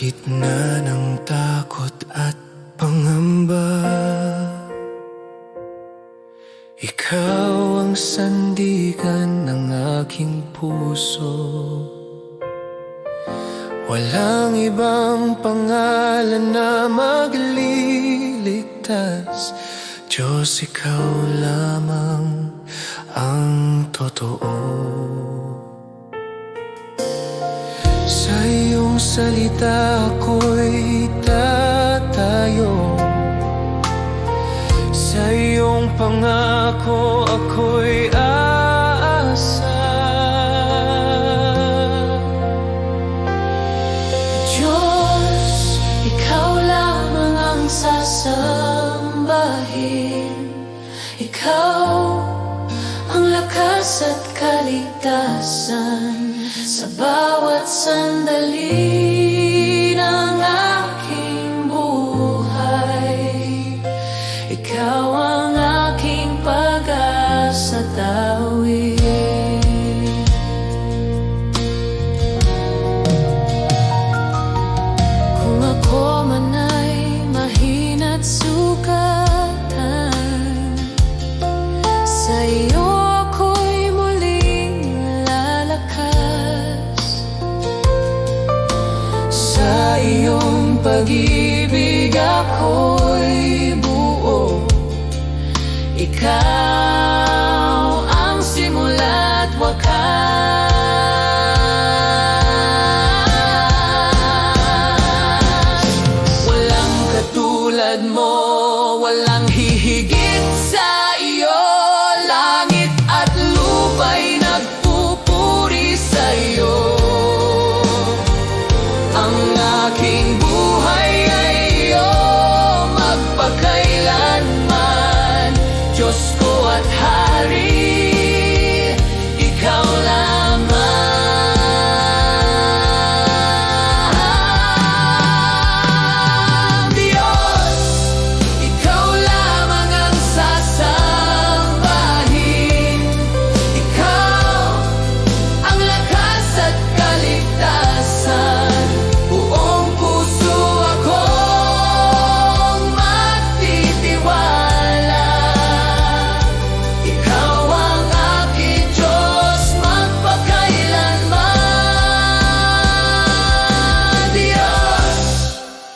gitna ng takot at pangamba, ikaw ang sandigan ng aking puso. Walang ibang pangalan na magliligtas, Diyos, ikaw lamang ang totoo. Sa iyong salita ako'y tatayo, sa iyong pangako ako'y aasa. Diyos, ikaw lamang ang sasambahin. Ikaw ang lakas at kaligtasan sa bawat sandali ng aking buhay. Ikaw ang aking pag-asa tawid. Kung ako man ay mahina't sugatan, sa iyo ako'y muling lalakas. Sa iyong pag-ibig ako'y buo. Ikaw ang simula't wakas. Walang katulad mo, walang hihigit sa iyo. Langit at lupa'y nagpupuri sa iyo. Ang aking buhay ay iyo magpakailanman. Diyos ko at Hari, ikaw lamang. Diyos, ikaw lamang ang sasambahin. Ikaw ang lakas at kaligtasan. Buong puso akong magtitiwala. Ikaw ang aking Diyos magpakailanman. Diyos,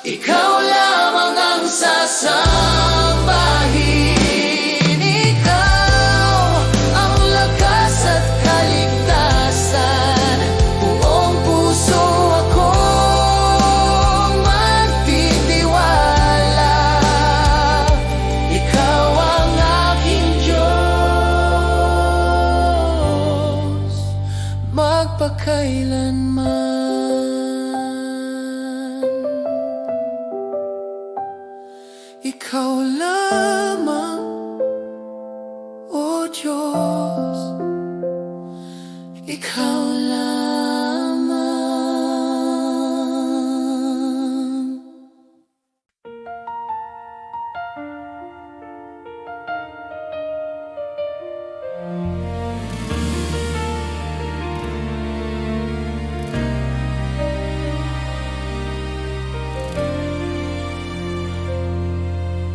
ikaw lamang ang sasambahin. Ikaw ang lakas at kaligtasan. Buong puso akong magtitiwala. Ikaw ang aking Diyos magpakailanman. Ikaw lamang, O Diyos, ikaw lamang.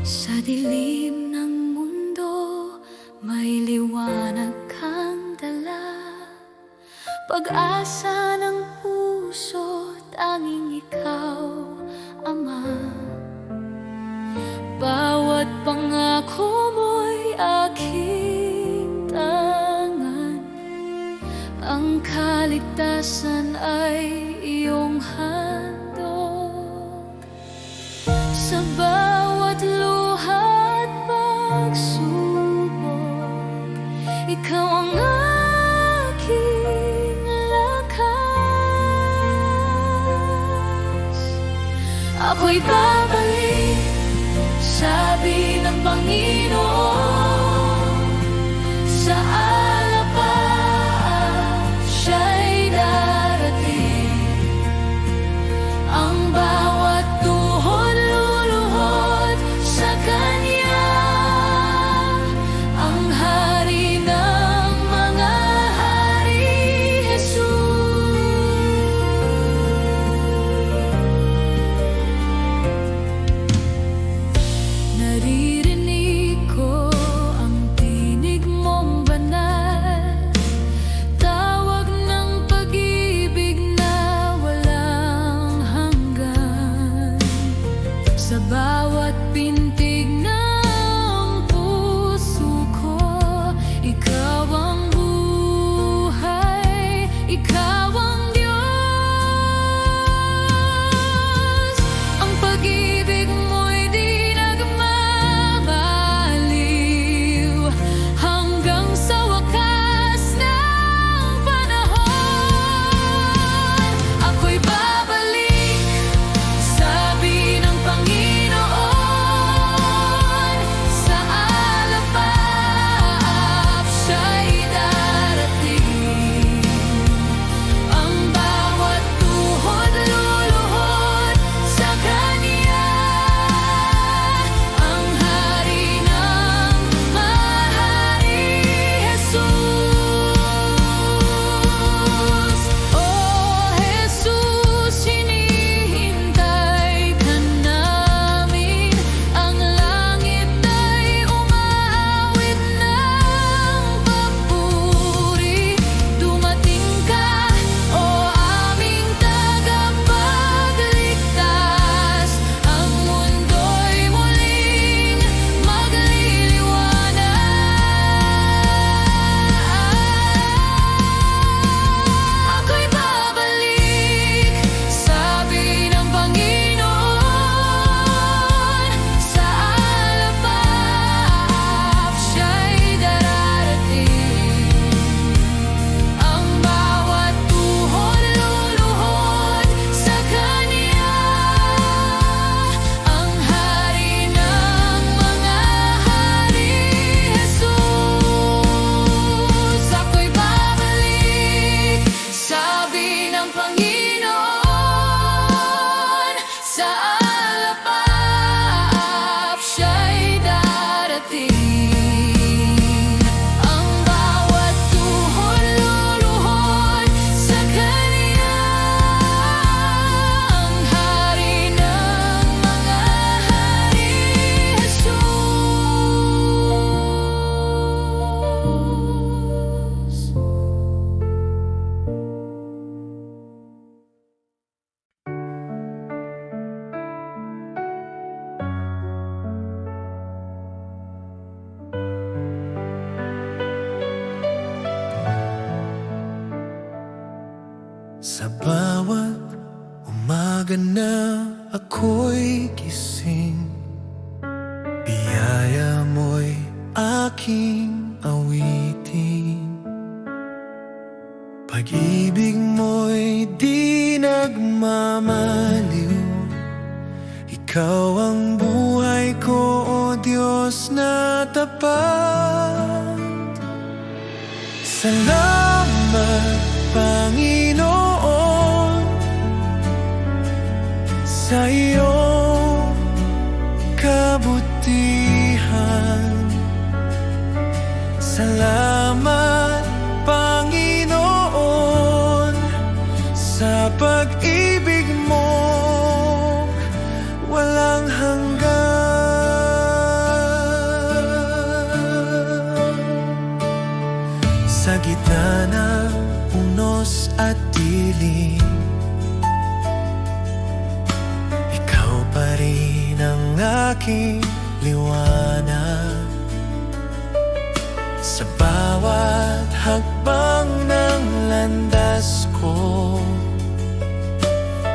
Sa dilim ng mundo, may liwanag kang dala. Pag-asa ng puso, tanging ikaw, Ama. Bawat pangako mo'y aking tangan. Ang kaligtasan ay iyong handog. Sa bawat luha at pagsubok, ikaw ang aking lakas. Ako'y babalik, sabi ng Panginoon, sa alapaan siya'y darating. Ang bawat tuhod luluhod sa Kanya. Ang Hari ng mga hari, Jesus. aking awitin. Pag-ibig mo'y di nagmamaliw. Ikaw ang buhay ko, o Diyos na tapat. Salamat, Panginoon, sa iyong kabutihan. Salamat, Panginoon, sa pag-ibig mo walang hanggan. Sa gitna ng unos at dilim, ikaw pa rin ang aking liwanag. Sa bawat hakbang ng landas ko,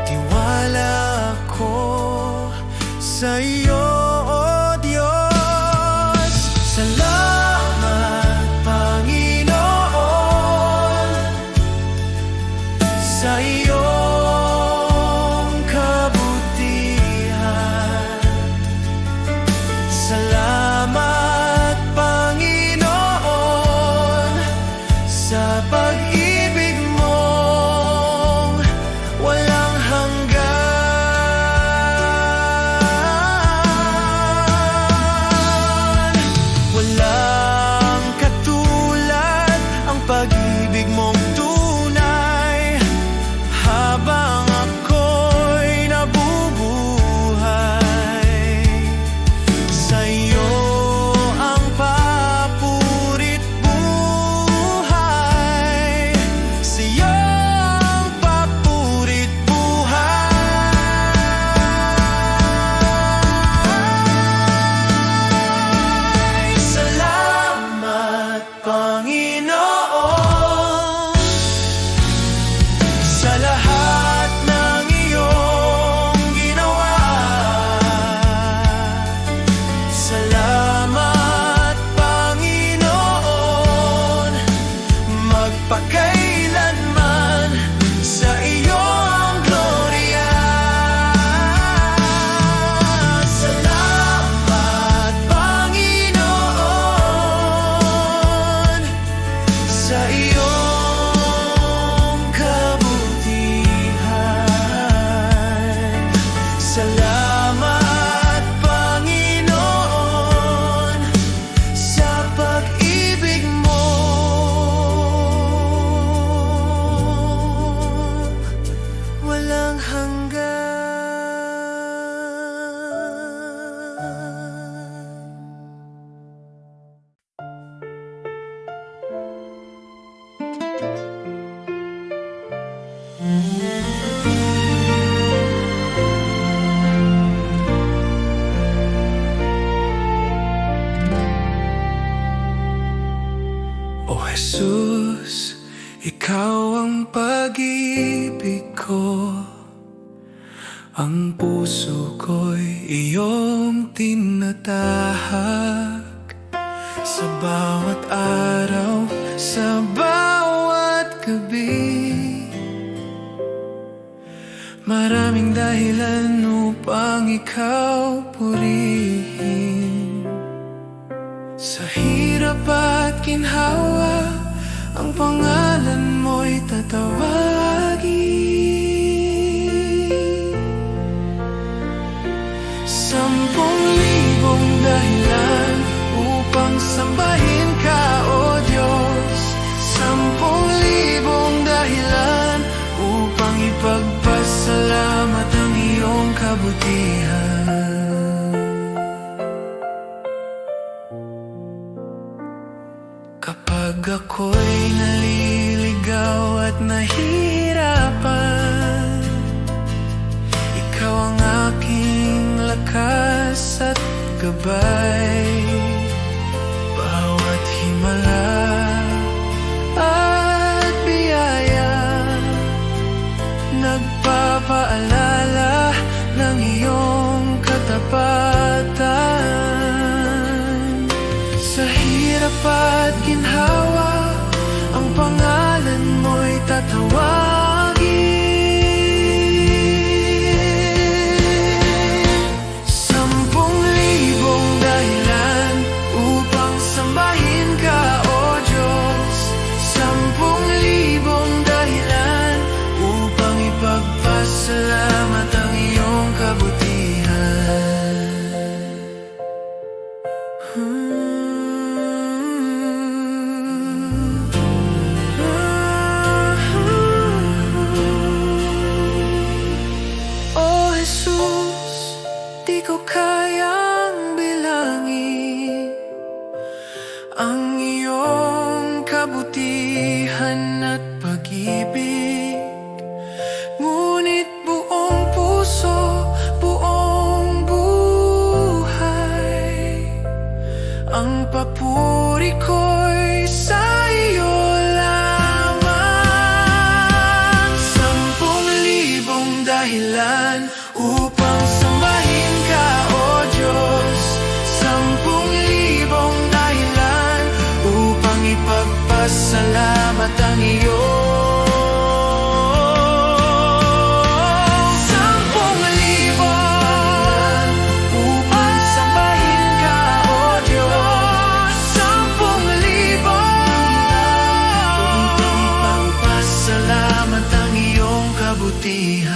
tiwala ako sa iyo, o Diyos. Salamat, Panginoon, sa iyong kabutihan. Salamat, Panginoon, sa pag-ibig mong walang hanggan. Walang katulad ang pag-ibig mong tunay. Habang ako'y nabubuhay, sa iyo ang papurit buhay. Sa iyo ang papurit buhay. Salamat, Panginoon, sa lahat ng iyong ginawa. Salamat, Panginoon, magpakailanman sa iyong gloria. Salamat, Panginoon, sa iyong kabutihan. Salamat, Panginoon, sa pag-ibig mo walang hanggan. O Jesus, ikaw ang pag-ibig ko. Ang puso ko'y iyong tinatahak. Sa bawat araw, sa bawat gabi, maraming dahilan upang ikaw purihin. Sa hirap at ginhawa, ang pangalan mo'y tatawagin. 10,000 dahilan upang sambahin ka, o Diyos. 10,000 dahilan upang ipagpasalamat ang iyong kabutihan. Kapag ako'y naliligaw at nahihirapan, ikaw ang aking lakas at gabay. Bawat himala at biyaya, nagpapaalala ng iyong katapatan. Sa hirap tapat ginhawa, ang pangalan mo'y tatawagin. 10,000 dahilan upang sambahin ka, O Diyos. 10,000 dahilan upang ipagpasalamat ang iyong kabutihan. O Jesus, di ko kayang bilangin ang iyong kabutihan at pag-ibig. Ngunit buong puso, buong buhay, ang papuri ko'y sa iyo lamang. 10,000 dahilan upang sambahin ka, O Diyos. 10,000 dahilan upang ipagpasalamat ang iyong 10,000 upang sambahin ka, O Diyos. 10,000 upang ipagpasalamat ang iyong kabutihan.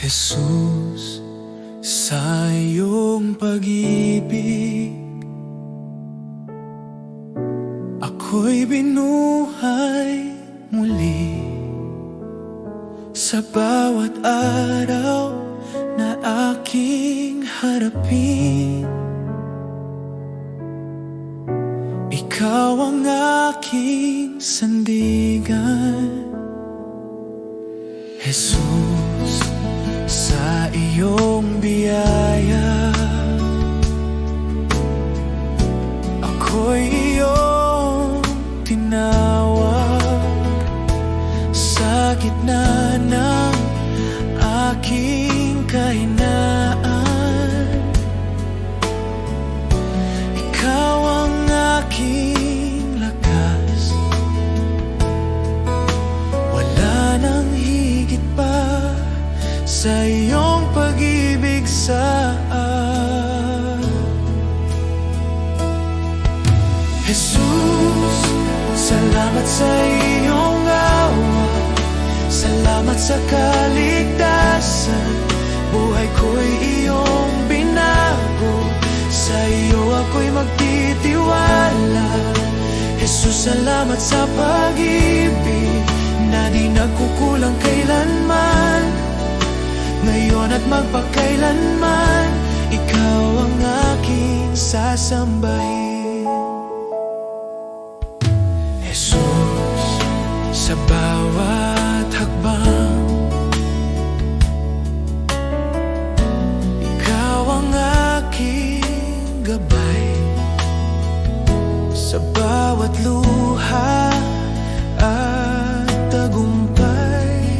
Jesus, sa iyong pag-ibig, ako'y binuhay muli. Sa bawat araw na aking harapin, ikaw ang aking sandigan. Jesus, sa iyong biyaya, ako'y iyong tinawag. Sa gitna ng aking kahinaan, ikaw ang aking lakas. Wala nang higit pa sa iyong pag-ibig sa Jesus, salamat sa iyong awa, salamat sa kaligtasan. Buhay ko'y iyong binago, sa iyo ako'y magtitiwala. Jesus, salamat sa pag-ibig na di nagkukulang kailanman. Ngayon at magpakailanman, ikaw ang aking sasambahin. Jesus, sa bawat hakbang, ikaw ang aking gabay. Sa bawat luha at tagumpay,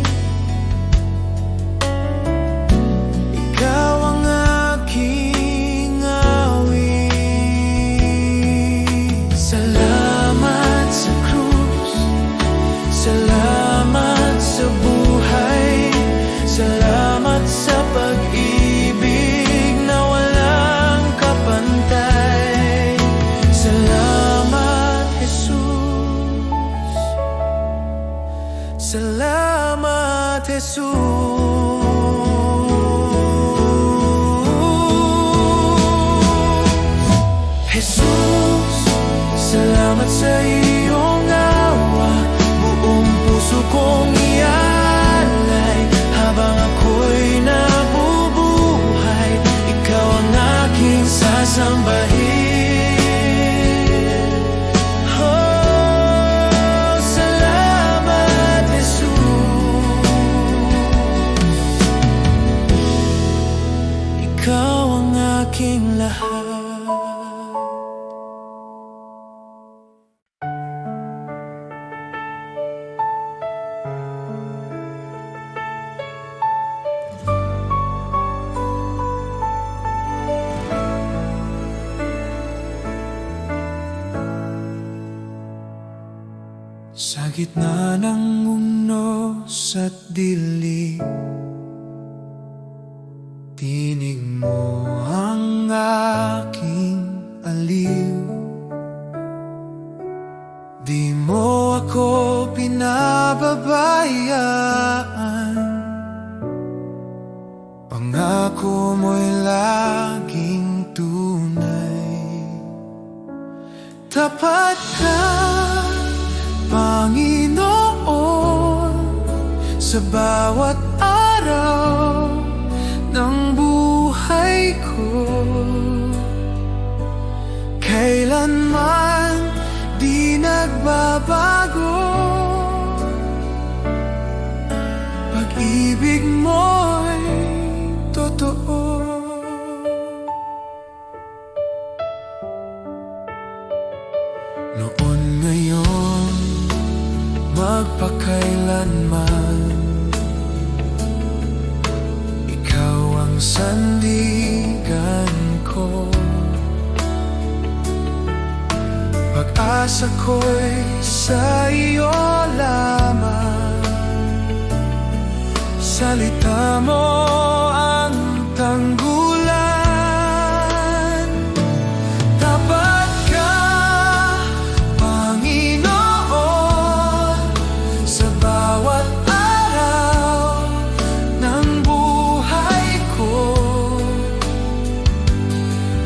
ikaw ang aking awit. Salamat sa krus, salamat sa buhay, salamat sa pag-ibig na walang kapantay. Salamat, Jesus. Salamat, Jesus. Jesus, salamat sa iyong awa. Buong puso kong ialay habang ako'y nabubuhay. Ikaw ang aking sasambahin. Oh, Sa gitna ng unos at dilim, tinig mo ang aking aliw. Di mo ako pinababayaan, pangako mo'y laging tunay. Tapat ka, Panginoon, sa bawat araw ng buhay ko. Kailanman di nagbabago, pag-ibig mo'y totoo. Noon, ngayon, magpakailanman, ikaw ang sandigan ko. Pag-asa ko'y sa iyo lamang, salita mo ang tanggulan. Tapat ka, Panginoon, sa bawat araw ng buhay ko.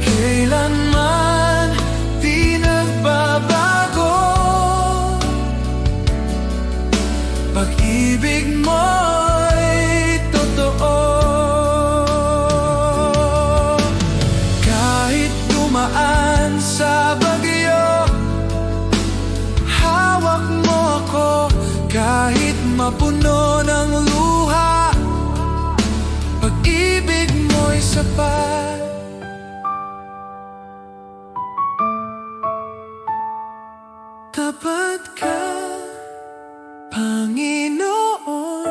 Kailanman di nagbabago, pag-ibig mo'y totoo. Kahit dumaan sa bagyo, hawak mo ako. Kahit mapuno ng luha, pag-ibig mo'y sapat. Tapat ka, Panginoon,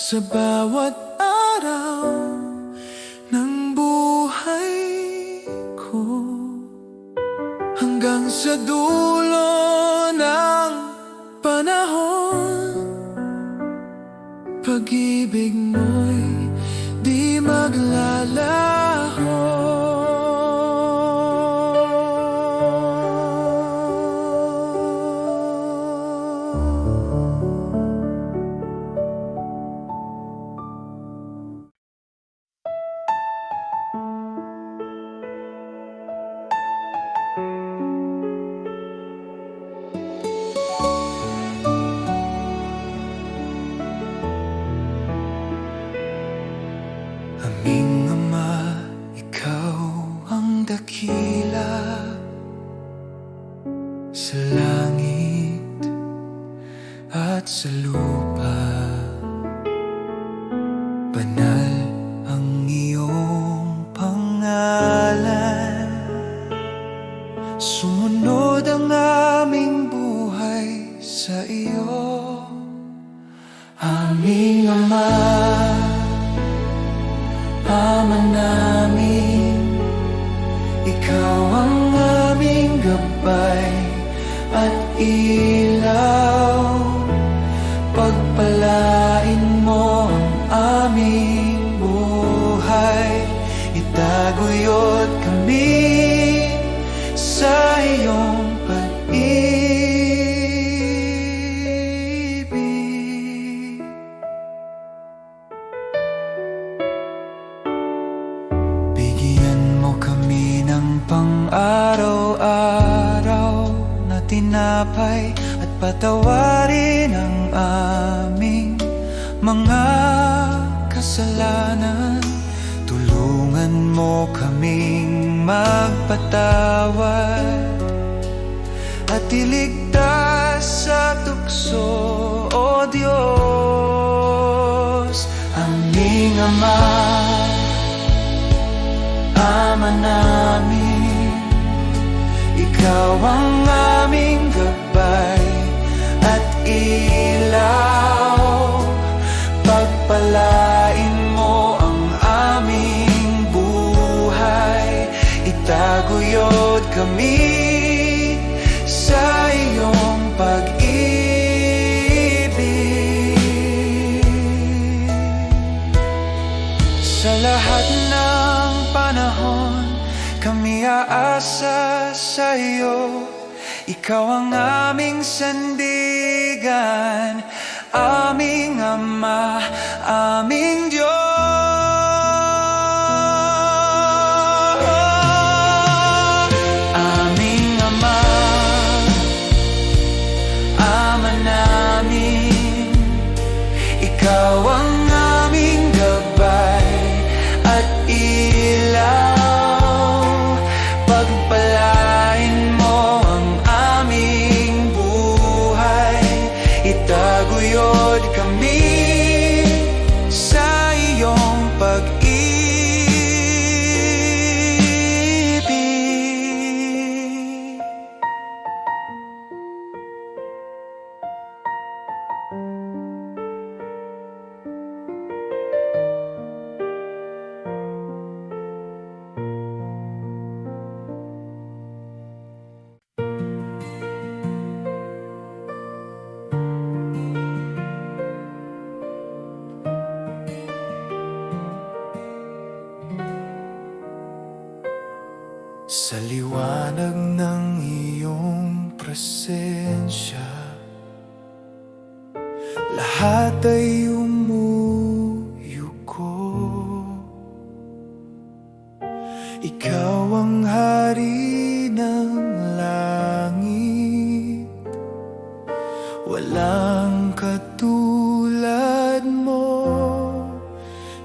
sa bawat araw ng buhay ko. Hanggang sa dulo ng panahon, pag-ibig mo'y di maglalaho. Aming Ama, ikaw ang dakila sa langit at sa lupa. Banal ang iyong pangalan, sumunod ang aming buhay sa iyo. Aming Ama, Ama namin, ikaw ang aming gabay at ilaw. Pagpalain mo ang aming buhay, itaguyod kami sa iyong pag-ibig. Bigyan mo kami ng pang-araw-araw na tinapay at patawarin ang aming mga kasalanan. Tulungan mo kaming magpatawad at iligtas sa tukso, O Diyos. Aming Ama, Ama namin, ikaw ang aming gabay at ilaw. Pagpalain mo ang aming buhay, itaguyod kami sa iyong pag-ibig. pag-asa sa'yo. Ikaw ang aming sandigan, aming Ama, aming Diyos. Aming Ama, Ama namin, ikaw ang aming gabay at ilaw. Pagpalain mo ang aming buhay, itaguyod kami sa iyong pag-ibig. Sa liwanag ng iyong presensya, lahat ay umuyuko. Ikaw ang hari ng langit, walang katulad mo.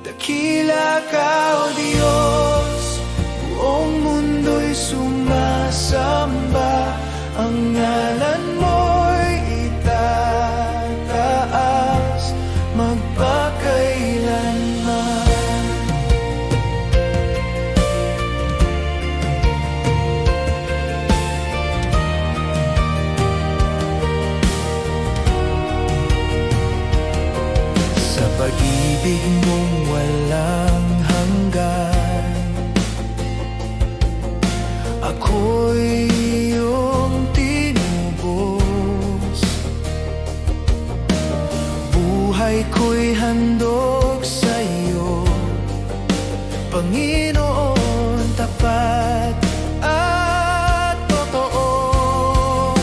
Dakila ka, O Diyos, buong mundo'y sumasamba, ang ngalan mo'y itataas magpakailanman. Sa pag-ibig mong walang hanggan, ako'y iyong tinubos. Buhay ko'y handog sa iyo, Panginoon, tapat at totoo.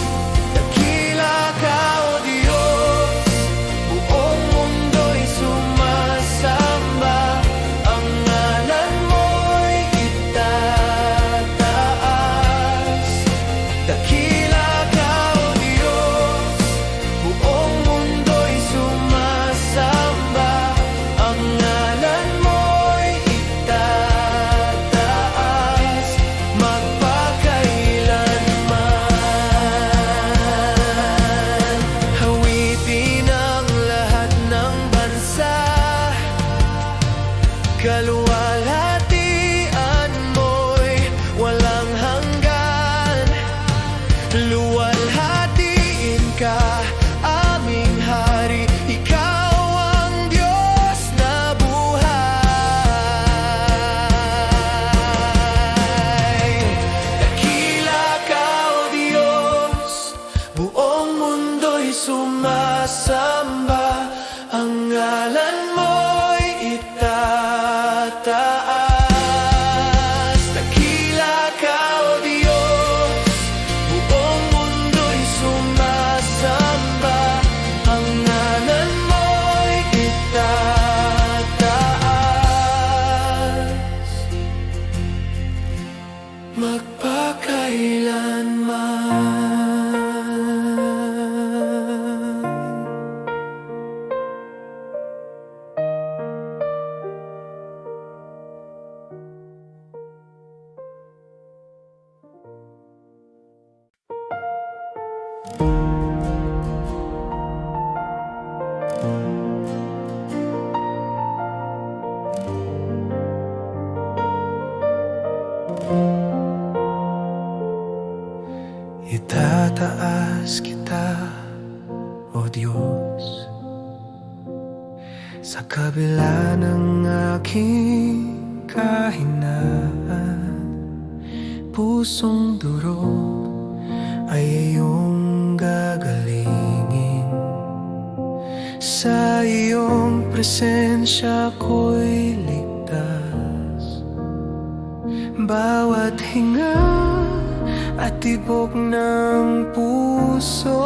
Dakila ka, O Diyos, buong mundo'y sumasamba, ang ngalan mo'y itataas. Dakila ka, O Diyos, buong mundo'y sumasamba, ang ngalan mo'y itataas magpakailanman. Hawitin ang lahat ng bansa, kaluwalhatian mo'y walang hanggan. Luwalhatiin ka, aming hari, ikaw ang Diyos na buhay. Dakila ka, O Diyos, buong mundo'y sumasamba, ang ngalan mo'y itataas. Dakila ka, O Diyos, buong mundo'y sumasamba, ang ngalan mo'y itataas magpakailanman. Itataas kita, O Diyos, sa kabila ng aking kahinaan. Pusong durog ay iyong gagalingin, sa iyong presensya ko'y ligtas. Bawat hinga at tibok ng puso.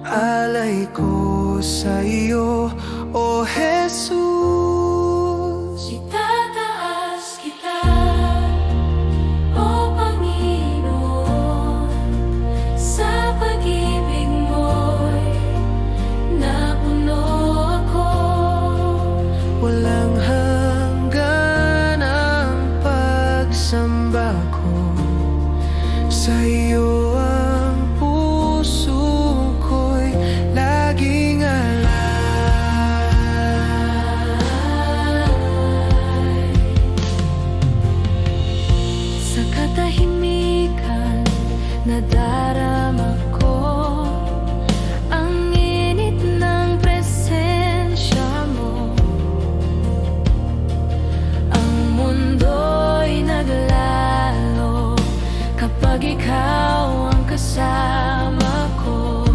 Alay ko sa iyo, O Jesus. Itataas kita, O Panginoon, sa pag-ibig mo'y napuno ako. Walang hanggan ang pagsamba ko sa iyo, ang puso ko'y laging alay. Sa katahimikan nadarama ko ang init ng presensya mo. Ang mundo'y naglalo kapag ikaw ang kasama ko.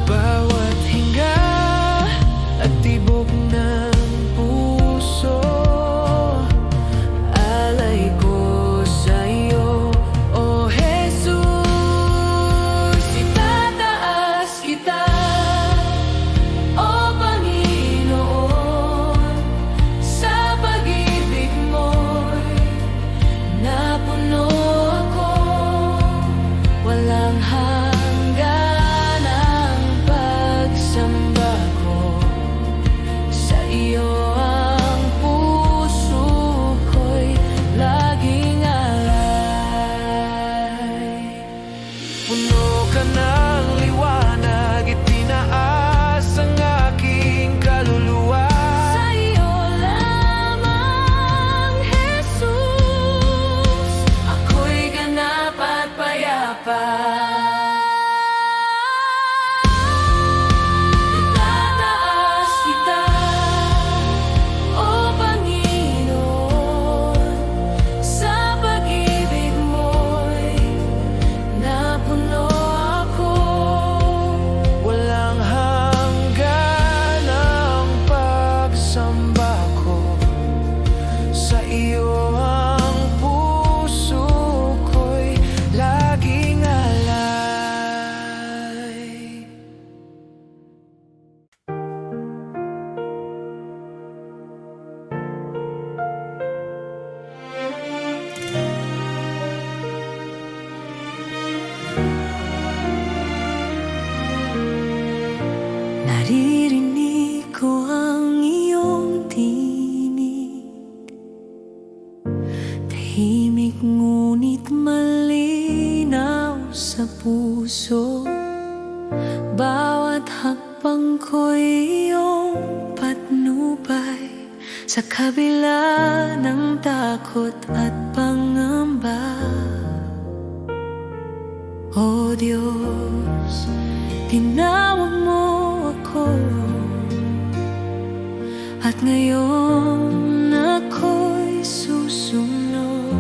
Bawat hinga at tibok ng puso, alay ko sa iyo, O Jesus. Itataas kita, O Panginoon, sa pag-ibig mo'y napuno ako. Walang hanggan ang pagsamba ko sa iyo, ang puso ko'y laging alay. Puno ka ng liwanag, itinaas ang aking kaluluwa. Sa iyo lamang, Jesus, ako'y ganap at payapa. Itataas kita, O Panginoon, sa pag-ibig mo'y napuno ako. Walang hanggan ang pagsamba ko sa iyo, ang puso ko'y laging alay. Naririnig ko ang iyong tinig, tahimik ngunit malinaw sa puso. Bawat hakbang ko'y iyong patnubay, sa kabila ng takot at pangamba. O Diyos, tinawag mo ako, at ngayon ako'y susunod.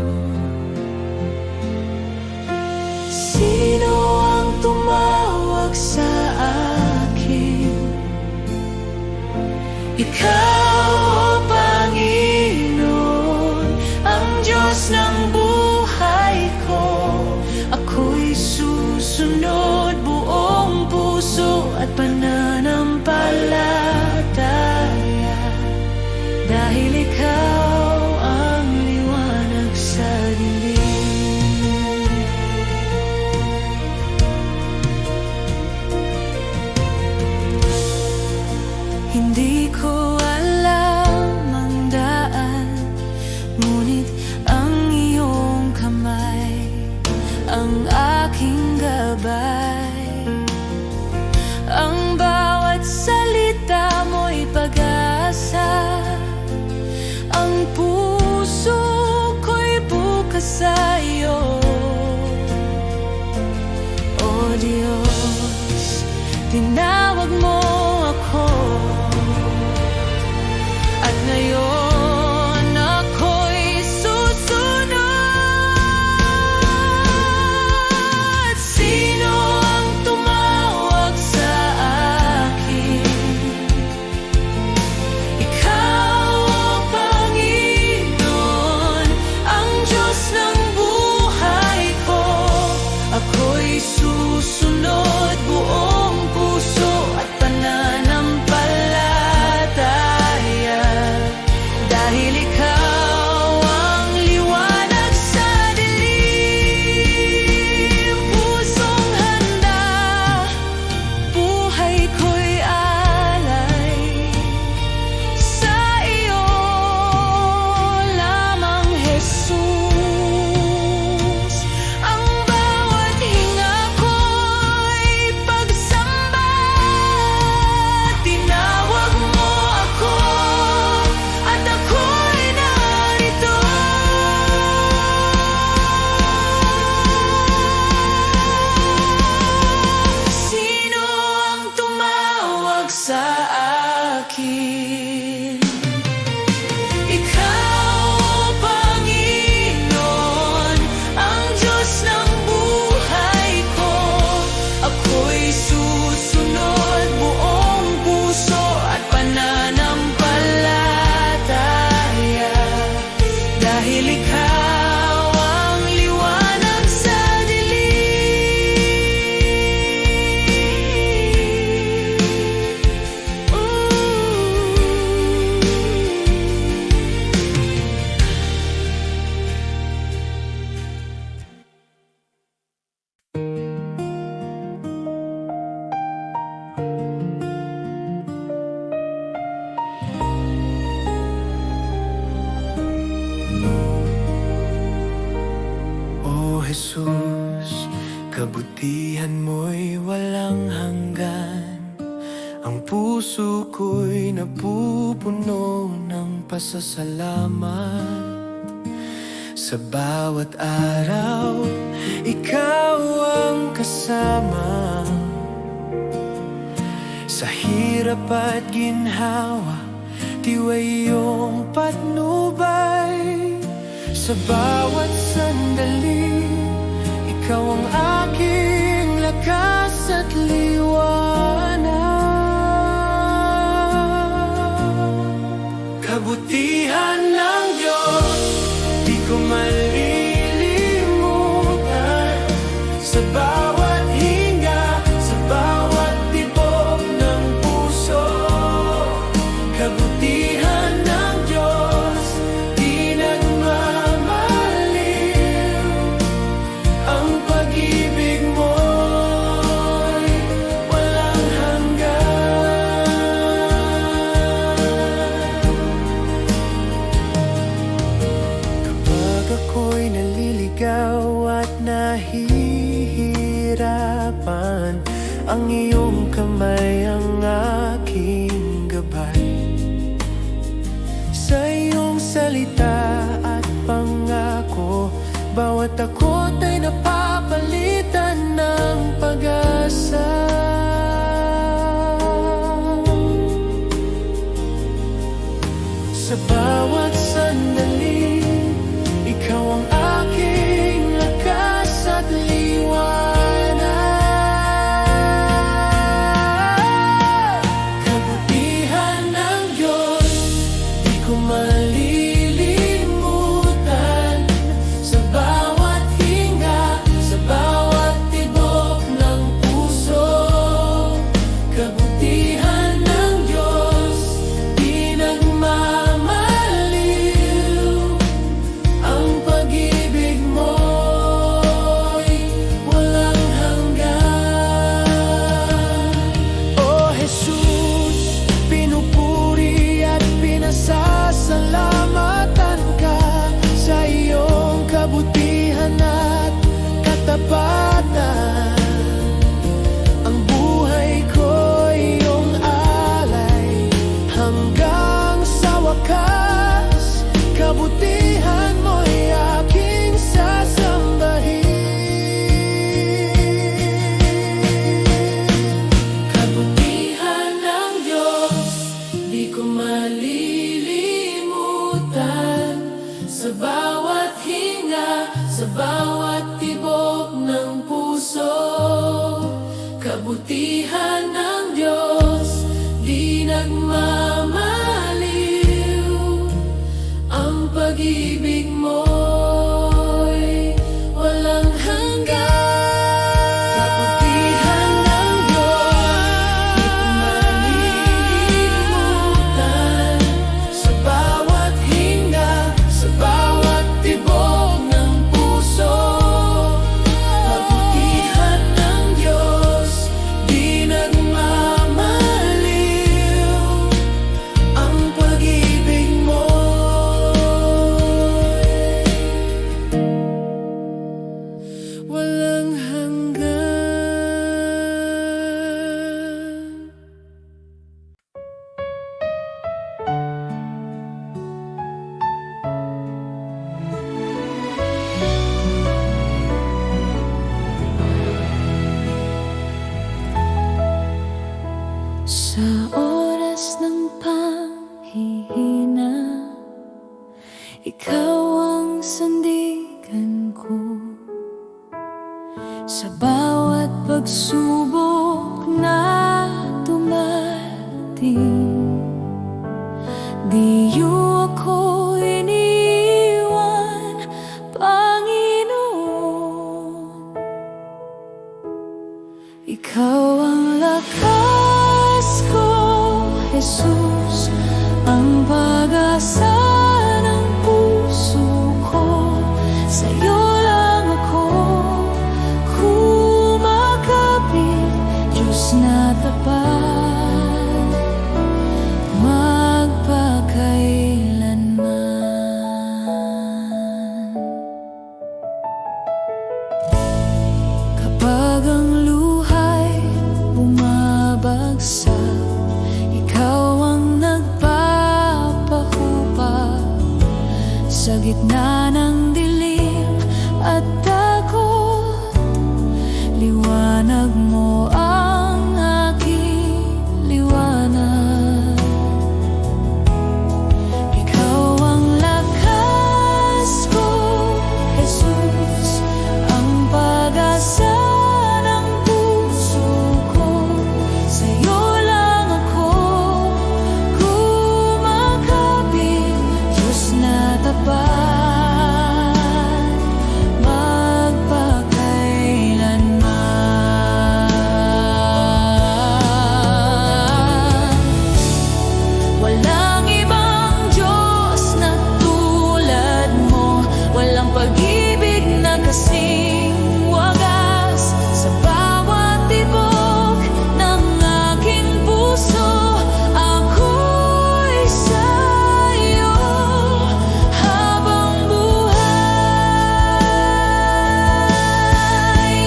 Sino ang tumawag sa akin? Ikaw, O Panginoon, ang Diyos ng buhay ko. Ako'y susunod buong puso at pananampalataya, dahil ikaw ang liwanag sa dilim. Hindi ko alam Jesus, kabutihan mo'y walang hanggan. Ang puso ko'y napupuno ng pasasalamat. Sa bawat araw, ikaw ang kasama. Sa hirap at ginhawa, tiway iyong patnubay. Sa bawat sandali, ikaw ang aking lakas at liwanag. Kabutihan ng Diyos, di ko malilimutan. Sa bawat hinga, sa bawat tibok ng puso. Kabutihan ng Diyos, di nagmamaliw. Ang pag-ibig mo'y walang hanggan. Kapag ako'y naliligaw at nahihirapan, ang iyong kamay ang aking gabay. Sa iyong salita at pangako, bawat takot ay napapalitan ng pag-asa. Sa bawat sandali, ikaw ang aking lakas at liwanag. Kabutihan ng Diyos, di ko malilimutan. Sa bawat hinga, sa bawat tibok ng puso. Kabutihan ng Diyos, di nagmamaliw. Ang pag-ibig mo'y walang hanggan. O Jesus, pinupuri at pinasasalamatan ka sa iyong kabutihan at katapatan. Ang buhay ko'y iyong alay hanggang sa wakas. Kabutihan mo'y aking sasambahin. Kabutihan ng Diyos, di ko malilimutan. Sa bawat hinga, sa bawat tibok ng puso. Kabutihan ng Diyos, di nagmamaliw. Ang pag-ibig mo'y walang hanggan. Kabutihan ng Diyos, di ko malilimutan. Sa bawat hinga, sa bawat tibok ng puso. Kabutihan ng Diyos, di nagmamaliw. Ang pag-ibig mo'y walang hanggan. Sa oras ng panghihina, ikaw ang sandigan ko. Sa bawat pagsubok na dumating, di niyo ako iniwan, Panginoon. Ikaw ang lakas ko, Jesus, ang pag-asa ng puso ko. Sa'yo lang ako kumakapit, Diyos na tapat, magpakailanman. gitna ng dilim at takot, liwanag mo ang aking liwanag. Ikaw ang lakas ko, Jesus, ang pag-asa ng puso ko. Sa'yo lang ako kumakapit, Diyos na tapat, walang ibang Diyos na tulad mo, walang pag-ibig na kasing wagas. Sa bawat tibok ng aking puso, ako'y sa'yo habang buhay.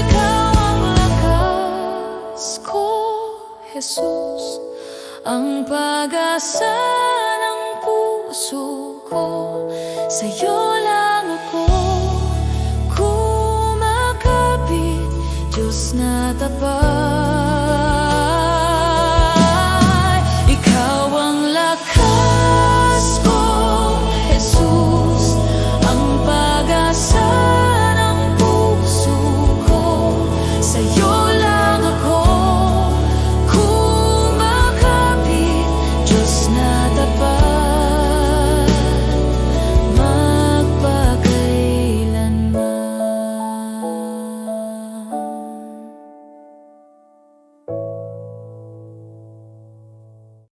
Ikaw ang lakas ko, Jesus, ang pag-asa ng puso ko. Sa'yo